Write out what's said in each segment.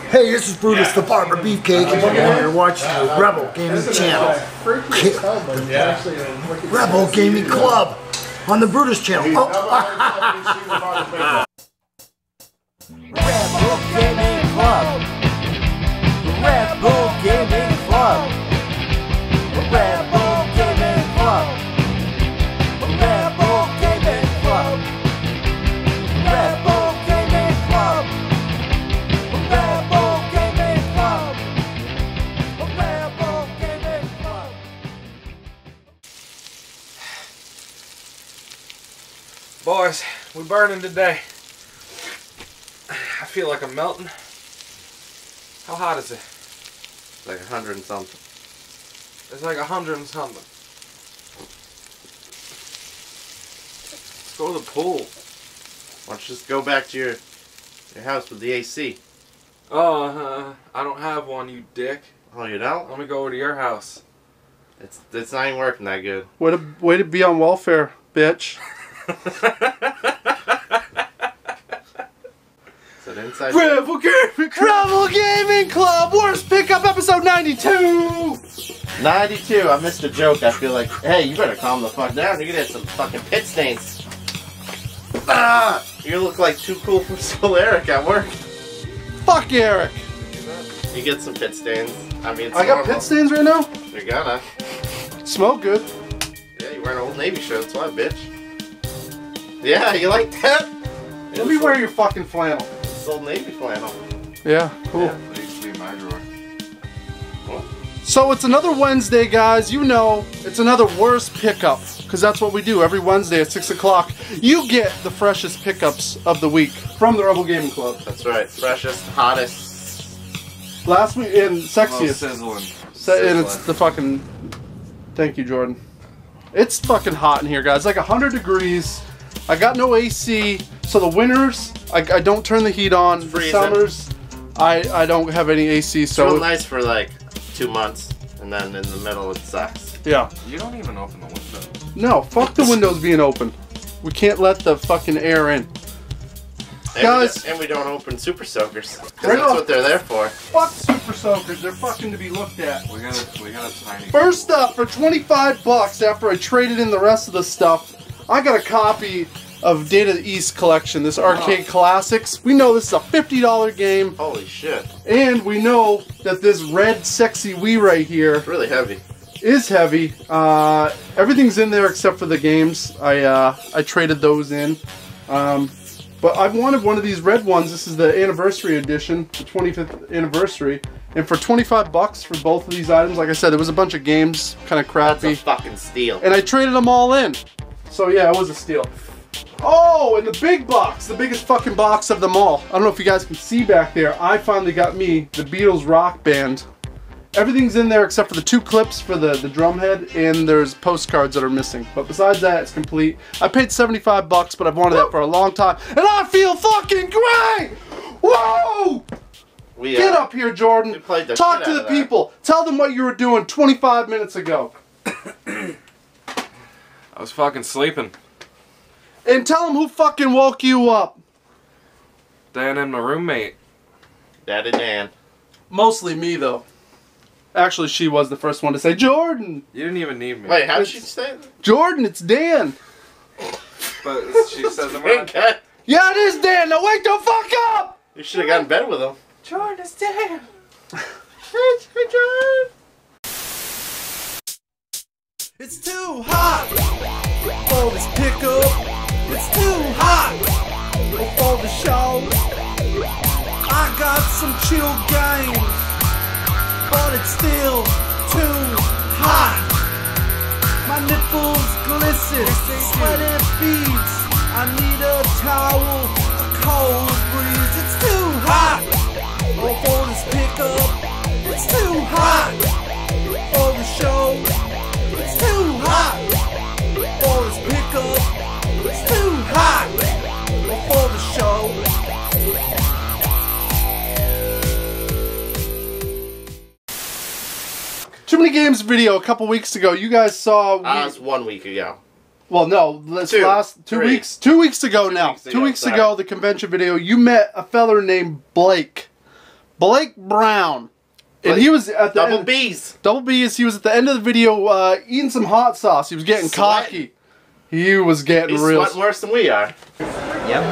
Hey, this is Brutus, the Barber Beefcake, and you're watching the Rebel Gaming Channel. Rebel Gaming Club on the Brutus Channel. Oh. Rebel Gaming Club. Rebel Gaming Club. Rebel Gaming Club. Rebel Gaming Club. Rebel Gaming Club. Rebel Gaming Club. Rebel Gaming Club. Boys, we burning today. I feel like I'm melting. How hot is it? It's like 100 and something. It's like 100 and something. Let's go to the pool. Why don't you just go back to your house with the AC? Oh, I don't have one, you dick. Oh, you don't? Let me go over to your house. It's not even working that good. Way to be on welfare, bitch. Inside Rebel Gaming Club, worst pickup, episode 92. 92. I missed a joke. I feel like, hey, you better calm the fuck down. You're gonna have some fucking pit stains. Ah, you look like Too Cool for School Eric at work. Fuck Eric. You get some pit stains. I mean, it's I got pit stains right now. You're gonna. Smell good. Yeah, you wear an Old Navy shirt. That's why, bitch. Yeah, you like that? Let me wear your fucking flannel. Old Navy flannel. Yeah, cool. Yeah, that used to be in my drawer. What? So it's another Wednesday, guys. You know, it's another worst pickup. Because that's what we do every Wednesday at 6 o'clock. You get the freshest pickups of the week from the Rebel Gaming Club. That's right. Freshest, hottest. Last week, and sexiest. Sizzling. And it's the fucking... Thank you, Jordan. It's fucking hot in here, guys. Like 100 degrees. I got no AC. So the winters, I don't turn the heat on. The summers, I don't have any AC. So it's real nice for like 2 months, and then in the middle it sucks. Yeah. You don't even open the window. No, fuck the windows being open. We can't let the fucking air in. And Guys, and we don't open Super Soakers. Right That's off. what they're there for. Fuck Super Soakers. They're fucking to be looked at. We got a tiny. First up, for 25 bucks, after I traded in the rest of the stuff, I got a copy of Data East Collection, this arcade classics. We know this is a $50 game. Holy shit. And we know that this red sexy Wii right here It's really heavy. is heavy. Everything's in there except for the games. I traded those in. But I wanted one of these red ones. This is the anniversary edition, the 25th anniversary. And for 25 bucks for both of these items, like I said, it was a bunch of games, kind of crappy. That's a fucking steal. And I traded them all in. So yeah, it was a steal. Oh, and the big box, the biggest fucking box of them all. I don't know if you guys can see back there. I finally got me the Beatles Rock Band. Everything's in there except for the 2 clips for the drum head, and there's postcards that are missing. But besides that, it's complete. I paid 75 bucks, but I've wanted that for a long time, and I feel fucking great! Whoa! Get up here, Jordan. Talk to the people. Tell them what you were doing 25 minutes ago. I was fucking sleeping. And tell them who fucking woke you up. Dan and my roommate. Daddy Dan. Mostly me, though. Actually, she was the first one to say, Jordan! You didn't even need me. Wait, how did she say it? Jordan, it's Dan. But she said the wrong. Yeah, it is Dan. Now wake the fuck up! You should have got in bed with him. Jordan, it's Dan. Hey, Jordan. It's too hot for this pickup. It's too hot for the show. I got some chill games, but it's still too hot. My nipples glisten, sweat and beads. I need a towel, a cold breeze. It's too hot for this pickup. It's too hot for the show. It's too hot for this pickup. It's too hot for the show. Too Many Games video a couple weeks ago. You guys saw... It was 1 week ago. Well, no, this last 2 weeks. 2 weeks ago now. 2 weeks ago, the convention video, you met a feller named Blake. Blake Brown. And he was at the Double B's. Double B's. He was at the end of the video eating some hot sauce. He was getting cocky. He was getting He's real. sweating worse than we are. Yep.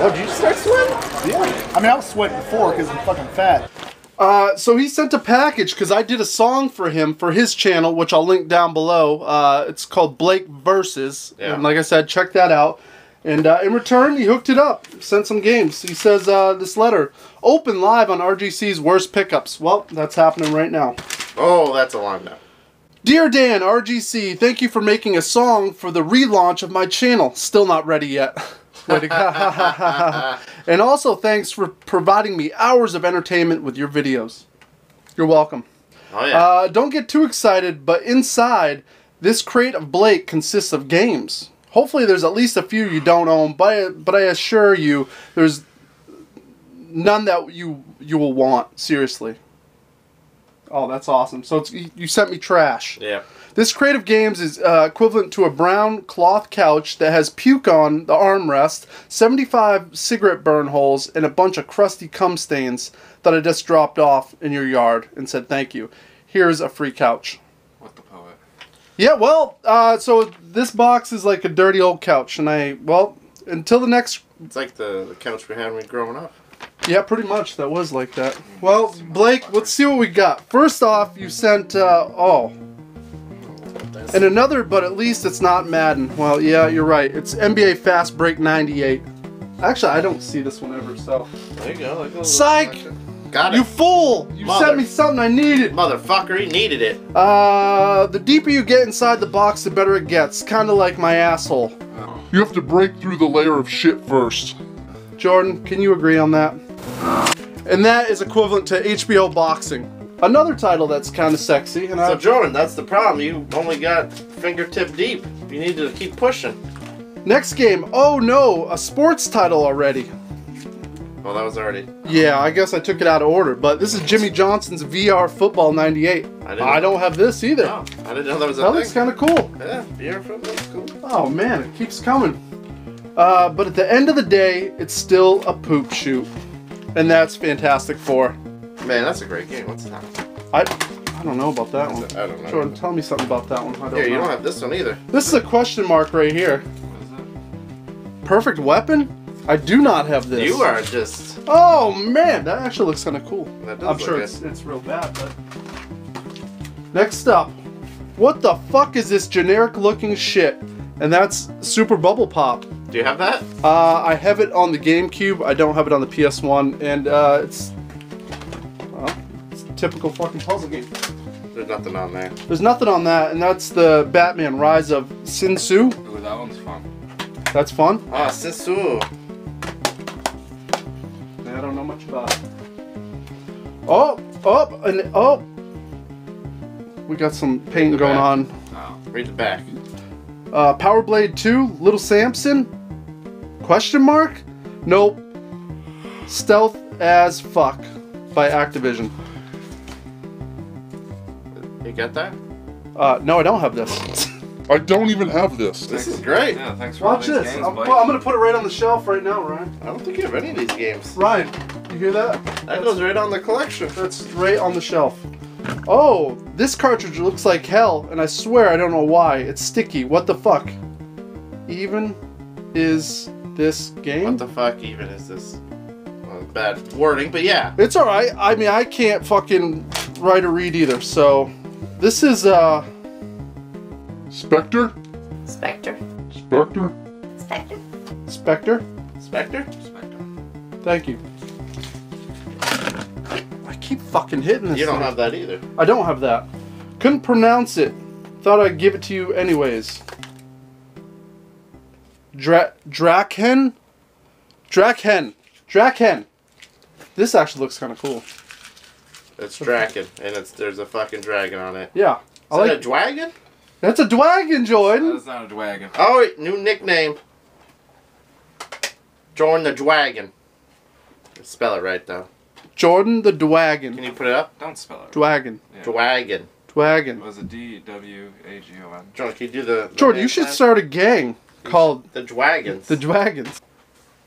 Oh, did you start sweating? Yeah. I mean, I was sweating before because I'm fucking fat. So he sent a package because I did a song for him for his channel, which I'll link down below. It's called Blake Versus. Yeah. And like I said, check that out. And in return, he hooked it up. Sent some games. He says this letter, open live on RGC's worst pickups. Well, that's happening right now. Oh, that's a long time. Dear Dan, RGC, thank you for making a song for the relaunch of my channel. Still not ready yet. Way to go. And also thanks for providing me hours of entertainment with your videos. You're welcome. Oh, yeah. Don't get too excited, but inside, this crate of Blake consists of games. Hopefully there's at least a few you don't own, but I assure you there's none that you will want, seriously. Oh, that's awesome. So you sent me trash. Yeah. This crate of games is equivalent to a brown cloth couch that has puke on the armrest, 75 cigarette burn holes, and a bunch of crusty cum stains that I just dropped off in your yard and said thank you. Here's a free couch. What the poet? Yeah, well, so this box is like a dirty old couch, and well, until the next... It's like the couch we had when we were growing up. Yeah, pretty much. That was like that. Well, Blake, let's see what we got. First off, you sent, oh. And another, but at least it's not Madden. Well, yeah, you're right. It's NBA Fast Break 98. Actually, I don't see this one ever, so. There you go. Psych! Got it. You fool! You sent me something I needed. Motherfucker, he needed it. The deeper you get inside the box, the better it gets. Kind of like my asshole. You have to break through the layer of shit first. Jordan, can you agree on that? And that is equivalent to HBO Boxing. Another title that's kind of sexy. And So Jordan, that's the problem. You only got fingertip deep. You need to keep pushing. Next game. Oh no, a sports title already. Well, that was already. Yeah, I guess I took it out of order. But this is Jimmy Johnson's VR Football 98. I don't have this either. No, I didn't know that was a That thing. looks kind of cool. Yeah, VR football's cool. Oh man, it keeps coming. But at the end of the day, it's still a poop shoot. And that's Fantastic Four. Man, that's a great game. What's that? I don't know about that one. I don't know. Jordan, tell me something about that one. I don't Here, you know. don't have this one either. This is a question mark right here. What is it? Perfect Weapon? I do not have this. You are just. Oh man, that actually looks kind of cool. That does I'm look sure good. it's real bad, but. Next up, what the fuck is this generic looking shit? And that's Super Bubble Pop. Do you have that? I have it on the GameCube. I don't have it on the PS1, and it's a typical fucking puzzle game. There's nothing on there. There's nothing on that, and that's the Batman Rise of Sinsu. Ooh, that one's fun. That's fun. Ah, Sisu. I don't know much about it. Oh! We got some painting going on. Oh. Read the back. Power Blade 2, Little Samson? Question mark? Nope. Stealth as fuck by Activision. You got that? No, I don't have this. I don't even have this. This is great. Yeah, thanks for Watch all these this. games, I'm Blake. gonna put it right on the shelf right now, Ryan. I don't think you have any of these games. Ryan, you hear that? That goes right on the collection. That's right on the shelf. Oh, this cartridge looks like hell, and I swear I don't know why. It's sticky. What the fuck? Even is this game? What the fuck even is this? Well, bad wording, but yeah. It's alright. I mean, I can't fucking write or read either, so... This is, Spectre? Spectre. Spectre? Spectre. Spectre? Spectre? Thank you. I keep fucking hitting this You don't thing. have that either. I don't have that. Couldn't pronounce it. Thought I'd give it to you anyways. Drakhen? Drakhen. This actually looks kind of cool. It's Draken, and there's a fucking dragon on it. Yeah. Is that a dragon? That's a dragon, Jordan. That's not a dragon. Oh, wait, new nickname. Jordan the Dragon. Spell it right, though. Jordan the Dwagon. Can you put it up? Don't spell it. Dwagon. Yeah. Dwagon. It Dwagon. was a D-W-A-G-O-N. Jordan, can you do the Jordan, name you should plan? start a gang called The Dragons. the Dragons.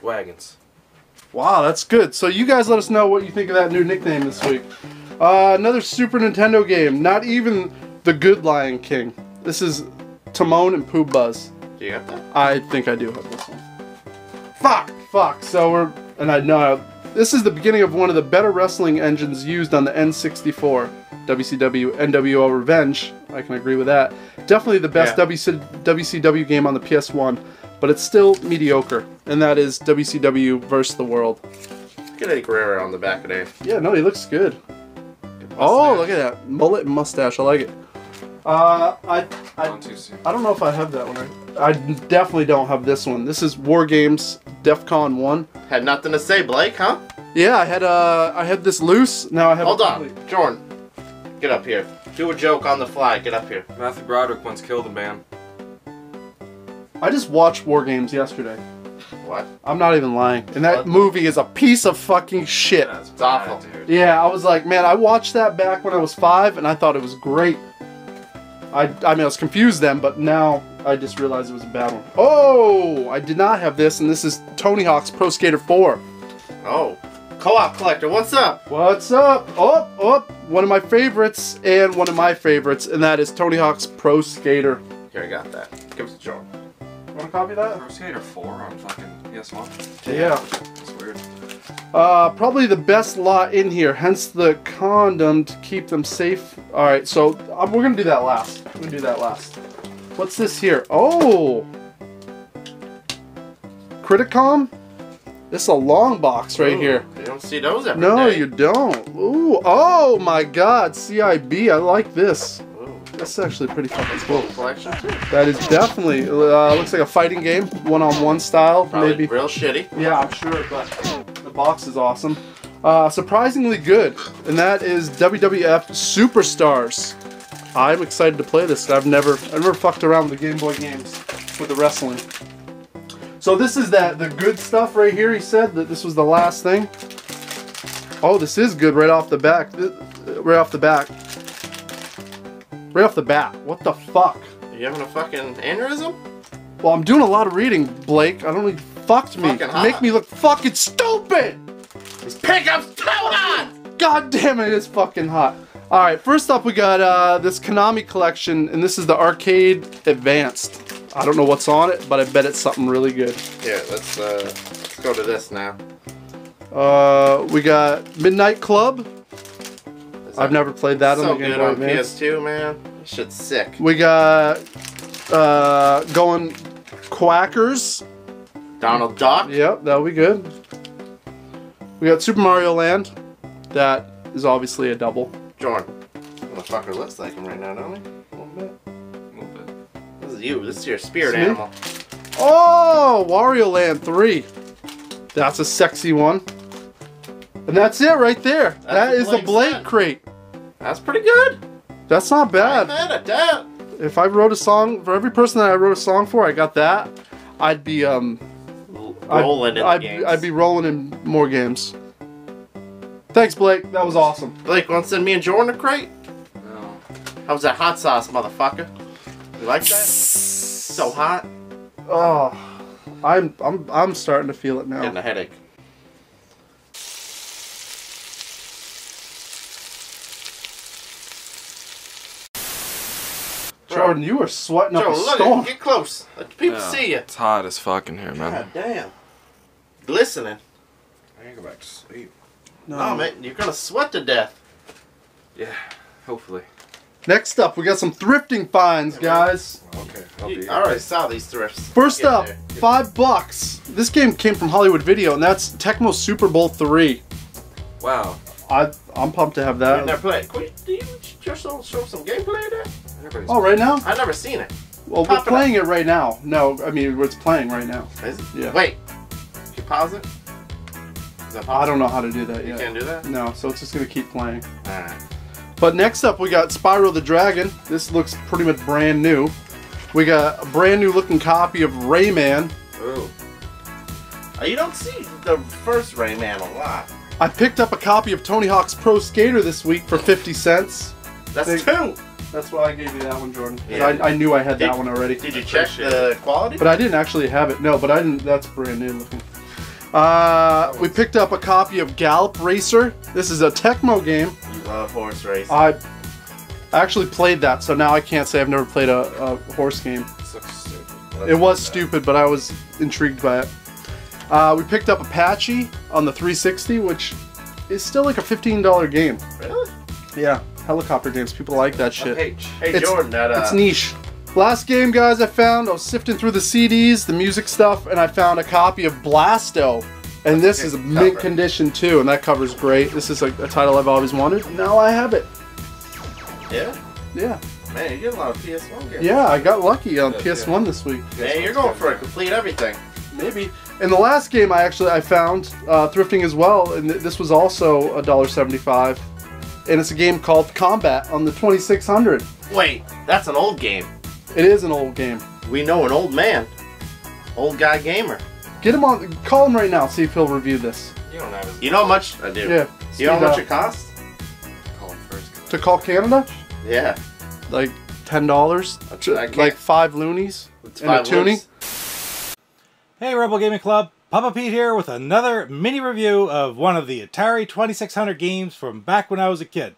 Wagons. Wow, that's good. So you guys let us know what you think of that new nickname this week. Another Super Nintendo game. Not even the good Lion King. This is Timon and Pumbaa's. Do you have that? I think I do have this one. Fuck. So this is the beginning of one of the better wrestling engines used on the N64. WCW NWO Revenge. I can agree with that. Definitely the best WCW game on the PS1, but it's still mediocre. And that is WCW vs. the World. Get Eddie Guerrero on the back of there. Yeah, no, he looks good. Oh, look at that mullet and mustache. I like it. I don't know if I have that one. I definitely don't have this one. This is War Games DEFCON 1. Had nothing to say, Blake, huh? Yeah, I had this loose. Now I have. Hold on, Jordan. Get up here. Do a joke on the fly. Get up here. Matthew Broderick once killed a man. I just watched War Games yesterday. What? I'm not even lying. And that movie is a piece of fucking shit. That's It's awful. dude. Yeah, I was like, man, I watched that back when I was 5, and I thought it was great. I mean, I was confused then, but now I just realized it was a bad one. Oh, I did not have this, and this is Tony Hawk's Pro Skater 4. Oh. Co-op collector, what's up? What's up? Oh, one of my favorites, and one of my favorites, and that is Tony Hawk's Pro Skater. Here, I got that. Give it to Jordan. Want to copy that? Pro Skater 4 on fucking PS1. Yeah. That's weird. Probably the best lot in here, hence the condom to keep them safe. Alright, so we're gonna do that last. What's this here? Oh! Criticom? This is a long box right here. You don't see those every No, day. you don't. Ooh, oh my god, CIB, I like this. That's actually pretty fucking cool. Collection too. That is definitely, looks like a fighting game, one-on-one style, Probably maybe. real shitty. Yeah, I'm sure, but the box is awesome. Surprisingly good, and that is WWF Superstars. I'm excited to play this. I've never fucked around with the Game Boy games with the wrestling. So this is the good stuff right here. He said that this was the last thing. Oh, this is good right off the back. Right off the bat. What the fuck? Are you having a fucking aneurysm? Well, I'm doing a lot of reading, Blake. I don't need fucked me. Fucking hot. Make me look fucking stupid. These pickups, hold on! God damn it, it's fucking hot. Alright, first up we got this Konami Collection, and this is the Arcade Advanced. I don't know what's on it, but I bet it's something really good. Here, let's go to this now. We got Midnight Club. I've never played that on So the Game good Boy on Advance. PS2, man. This shit's sick. We got going Quackers. Donald Duck. Yep, that'll be good. We got Super Mario Land. That is obviously a double. Jordan. Motherfucker looks like him right now, don't he? A little bit. A little bit. This is you. This is your spirit It's me? animal. Oh, Wario Land 3. That's a sexy one. And that's it right there. That is the Blake's Blake set. crate. That's pretty good. That's not I'm bad. mad at that. If I wrote a song, for every person that I wrote a song for, I got that, I'd be Rolling in the games. I'd be rolling in more games. Thanks, Blake. That was awesome. Blake, want to send me and Jordan a crate? No. How's that hot sauce, motherfucker? You like that? So hot. Oh, I'm starting to feel it now. Getting a headache. Jordan, you are sweating up a Jordan, look storm. at you. Get close. Let people see you. It's hot as fuck in here, man. God damn. Glistening. I can go back to sleep. No, man, you're gonna sweat to death. Yeah, hopefully. Next up, we got some thrifting finds, guys. Okay, I'll be I here. already saw these thrifts. First Get up, there. $5. This game came from Hollywood Video, and that's Tecmo Super Bowl 3. Wow. I'm pumped to have You that. never played. Do you just show some gameplay of that? Everybody's Oh, right now? I've never seen it. Well, Pop we're it playing it right now. No, I mean, it's playing right now. Is it? Yeah. Wait. Can you pause it? Is that I don't know how to do that You yet. can't do that? No, so it's just going to keep playing. Alright. But next up, we got Spyro the Dragon. This looks pretty much brand new. We got a brand new looking copy of Rayman. Ooh. You don't see the first Rayman a lot. I picked up a copy of Tony Hawk's Pro Skater this week for 50 cents. That's Big- two. That's why I gave you that one, Jordan. 'Cause Yeah. I knew I had that Did- one already. Did you check the quality? But I didn't actually have it. No, but I didn't. That's brand new looking. We picked up a copy of Gallop Racer. This is a Tecmo game. You love horse racing. I actually played that, so now I can't say I've never played a horse game. This looks stupid. It was stupid, but I was intrigued by it. We picked up Apache on the 360, which is still like a $15 game. Really? Yeah, helicopter games. People like that shit. Hey, It's- Jordan, It's niche. Last game, guys, I found, I was sifting through the CDs, the music stuff, and I found a copy of Blasto. And this is a mint condition too, and that cover's great. This is a title I've always wanted. Now I have it. Yeah? Yeah. Man, you get a lot of PS1 games. Yeah, I got lucky on PS1 this week. Man, you're going for a complete everything. Maybe. And the last game I found, thrifting as well, and this was also $1.75. And it's a game called Combat on the 2600. Wait, that's an old game. It is an old game. We know an old man. Old guy gamer. Get him on, call him right now, see if he'll review this. You don't have his. You know how much? I do. Yeah. You know how much it costs? Call him first. To call Canada? Yeah. Like $10? Like 5 loonies? It's And a 5 toonie? loonies. Hey Rebel Gaming Club, Papa Pete here with another mini review of one of the Atari 2600 games from back when I was a kid.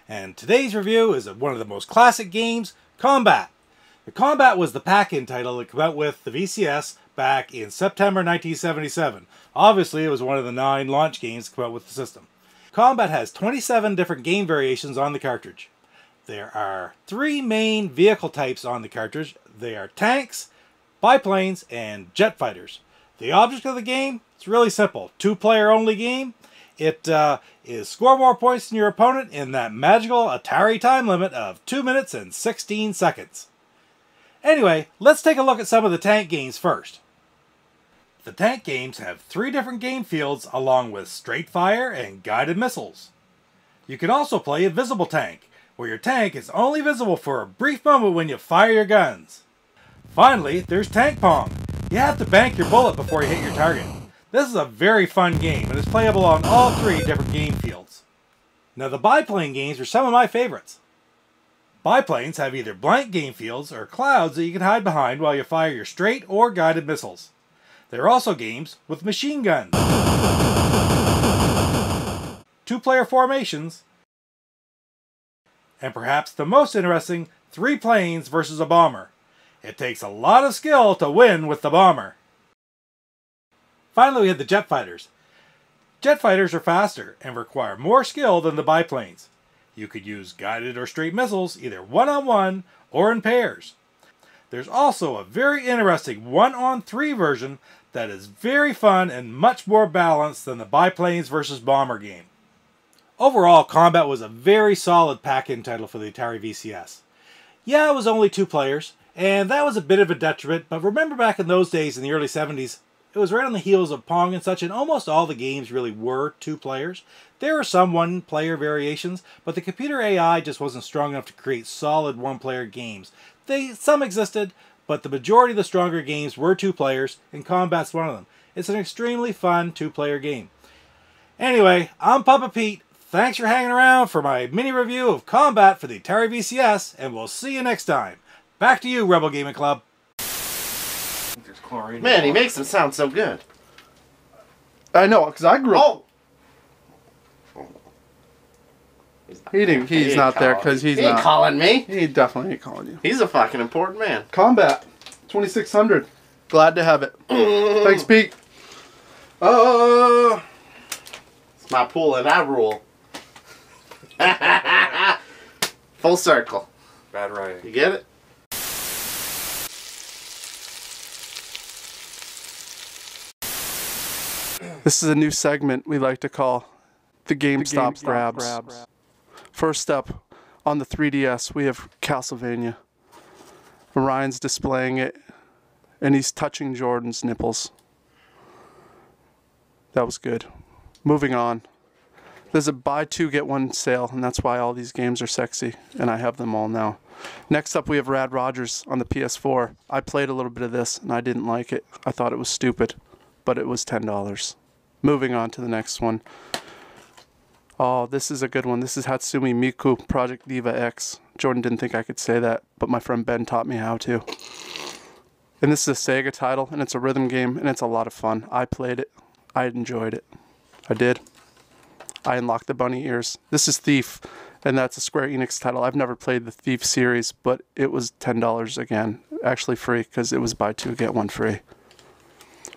And today's review is of one of the most classic games, Combat. The Combat was the pack-in title that came out with the VCS back in September 1977. Obviously, it was one of the 9 launch games to come out with the system. Combat has 27 different game variations on the cartridge. There are 3 main vehicle types on the cartridge. They are tanks, biplanes, and jet fighters. The object of the game, it's really simple. 2-player only game. It is score more points than your opponent in that magical Atari time limit of 2 minutes and 16 seconds. Anyway, let's take a look at some of the tank games first. The tank games have 3 different game fields along with straight fire and guided missiles. You can also play a visible tank, where your tank is only visible for a brief moment when you fire your guns. Finally, there's Tank Pong. You have to bank your bullet before you hit your target. This is a very fun game and is playable on all 3 different game fields. Now the biplane games are some of my favorites. Biplanes have either blank game fields or clouds that you can hide behind while you fire your straight or guided missiles. There are also games with machine guns, 2-player formations, and perhaps the most interesting, 3 planes versus a bomber. It takes a lot of skill to win with the bomber. Finally, we have the jet fighters. Jet fighters are faster and require more skill than the biplanes. You could use guided or straight missiles either one-on-one or in pairs. There's also a very interesting 1-on-3 version that is very fun and much more balanced than the biplanes versus bomber game. Overall, Combat was a very solid pack-in title for the Atari VCS. Yeah, it was only 2 players, and that was a bit of a detriment, but remember back in those days in the early 70s, it was right on the heels of Pong and such, and almost all the games really were 2 players. There were some 1-player variations, but the computer AI just wasn't strong enough to create solid 1-player games. Some existed, but the majority of the stronger games were 2 players, and Combat's one of them. It's an extremely fun 2-player game. Anyway, I'm Papa Pete. Thanks for hanging around for my mini review of Combat for the Atari VCS, and we'll see you next time. Back to you, Rebel Gaming Club. Man, he makes them sound so good. I know, because I grew up. Oh! He's not there, because he's he ain't not. calling me. He definitely ain't calling you. He's a fucking important man. Combat 2600. Glad to have it. Thanks, Pete. It's my pool and I rule. Full circle. Bad writing. You get it? This is a new segment we like to call the GameStop grabs. First up, on the 3DS, we have Castlevania. Ryan's displaying it, and he's touching Jordan's nipples. That was good. Moving on. There's a buy 2 get 1 sale, and that's why all these games are sexy, and I have them all now. Next up, we have Rad Rogers on the PS4. I played a little bit of this, and I didn't like it. I thought it was stupid, but it was $10. Moving on to the next one. Oh, this is a good one. This is Hatsumi Miku Project Diva X. Jordan didn't think I could say that, but my friend Ben taught me how to. And this is a Sega title, and it's a rhythm game, and it's a lot of fun. I played it. I enjoyed it. I did. I unlocked the bunny ears. This is Thief, and that's a Square Enix title. I've never played the Thief series, but it was $10 again. Actually free, because it was buy two, get one free.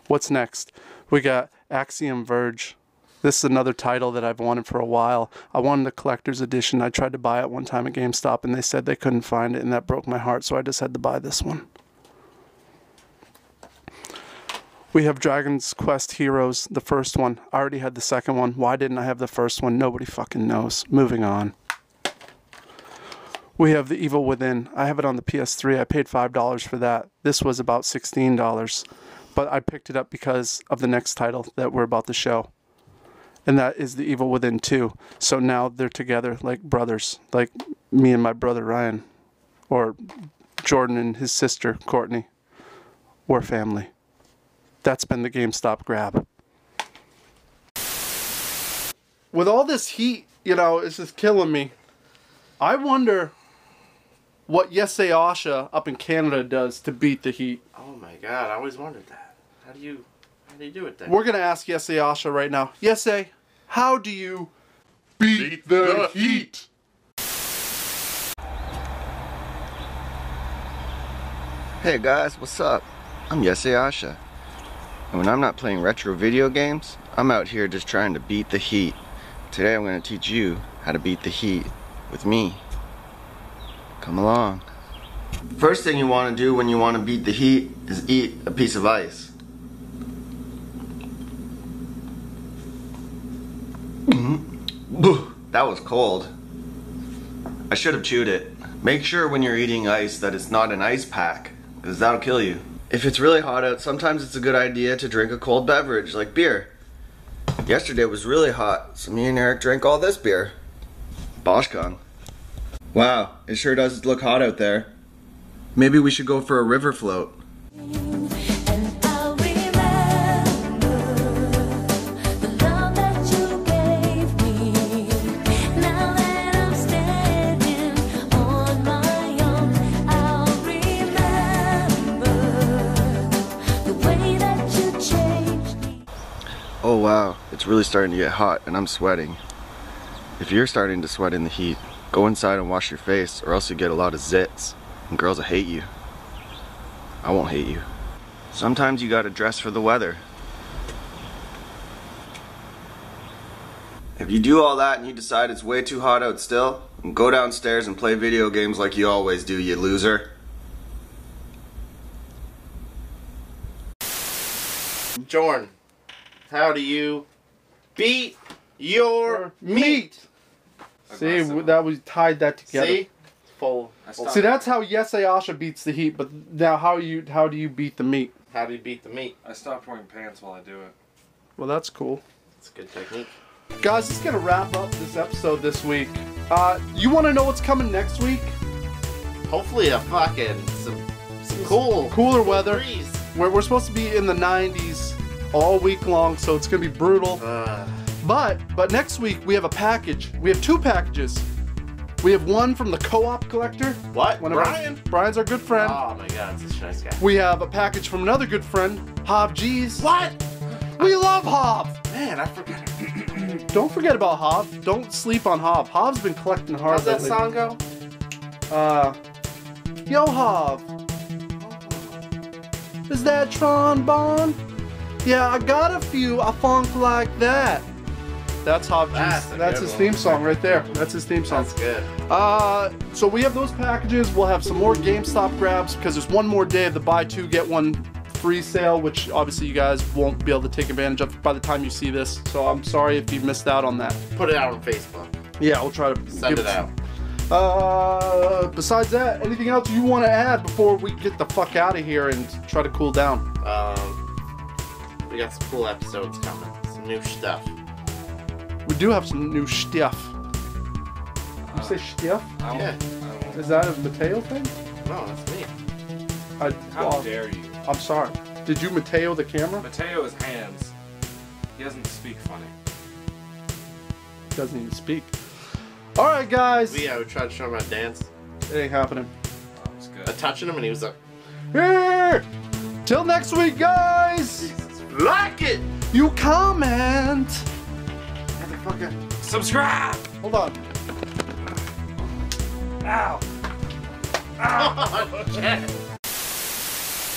What's next? We got Axiom Verge. This is another title that I've wanted for a while. I wanted the collector's edition. I tried to buy it one time at GameStop, and they said they couldn't find it, and that broke my heart, so I just had to buy this one. We have Dragon's Quest Heroes, the first one. I already had the second one. Why didn't I have the first one? Nobody fucking knows. Moving on. We have The Evil Within. I have it on the PS3. I paid $5 for that. This was about $16. But I picked it up because of the next title that we're about to show. And that is The Evil Within 2. So now they're together like brothers. Like me and my brother Ryan. Or Jordan and his sister Courtney. We're family. That's been the GameStop grab. With all this heat, you know, it's just killing me. I wonder what Yesei Asha up in Canada does to beat the heat. Oh my god, I always wondered that. How do you do it then? We're gonna ask Yesei Asha right now. Yesei, how do you Beat the heat! Hey guys, what's up? I'm Yesei Asha. And when I'm not playing retro video games, I'm out here just trying to beat the heat. Today I'm going to teach you how to beat the heat with me. Come along. First thing you want to do when you want to beat the heat is eat a piece of ice. That was cold. I should have chewed it. Make sure when you're eating ice that it's not an ice pack, because that'll kill you. If it's really hot out, sometimes it's a good idea to drink a cold beverage, like beer. Yesterday was really hot, so me and Eric drank all this beer. Boschkong. Wow, it sure does look hot out there. Maybe we should go for a river float. Oh wow, it's really starting to get hot and I'm sweating. If you're starting to sweat in the heat, go inside and wash your face or else you get a lot of zits and girls will hate you. I won't hate you. Sometimes you gotta dress for the weather. If you do all that and you decide it's way too hot out still, go downstairs and play video games like you always do, you loser. Jordan, how do you beat your meat? See, that we tied that together. See? Full. See, that's how Yesei Asha beats the heat, but now how do you beat the meat? How do you beat the meat? I stopped wearing pants while I do it. Well, that's cool. That's a good technique. Guys, this is gonna wrap up this episode this week. You wanna know what's coming next week? Hopefully a fucking some cooler weather. breeze. We're supposed to be in the 90s all week long, so it's gonna be brutal. But next week we have a package. We have two packages. We have one from the Co-op Collector. What? Brian? Brian's our good friend. Oh my god, such a nice guy. We have a package from another good friend, Hob G's. What? We love Hob! Man, I forgot. Don't forget about Hob. Don't sleep on Hob. Hob's been collecting hard How's that lately. song go? Yo Hob. Is that trombone? Yeah, I got a few. I funk like that. That's Hob G's. That's his theme song right there. That's his theme song. That's good. So we have those packages. We'll have some more GameStop grabs because there's one more day of the buy two get one free sale, which obviously you guys won't be able to take advantage of by the time you see this. So I'm sorry if you missed out on that. Put it out on Facebook. Yeah, we'll try to Send it out. Besides that, anything else you want to add before we get the fuck out of here and try to cool down? We got some cool episodes coming. Some new stuff. We do have some new stuff. You say stuff? Yeah. Is that a Mateo thing? No, that's me. How dare you? I'm sorry. Did you Mateo the camera? Mateo is hands. He doesn't speak funny. Doesn't even speak. All right, guys. We tried to show him how to dance. It ain't happening. That was good. I touching him and he was like, Here. Till next week, guys. like it. You comment. Motherfucker. Subscribe! Hold on. Ow! Oh, shit.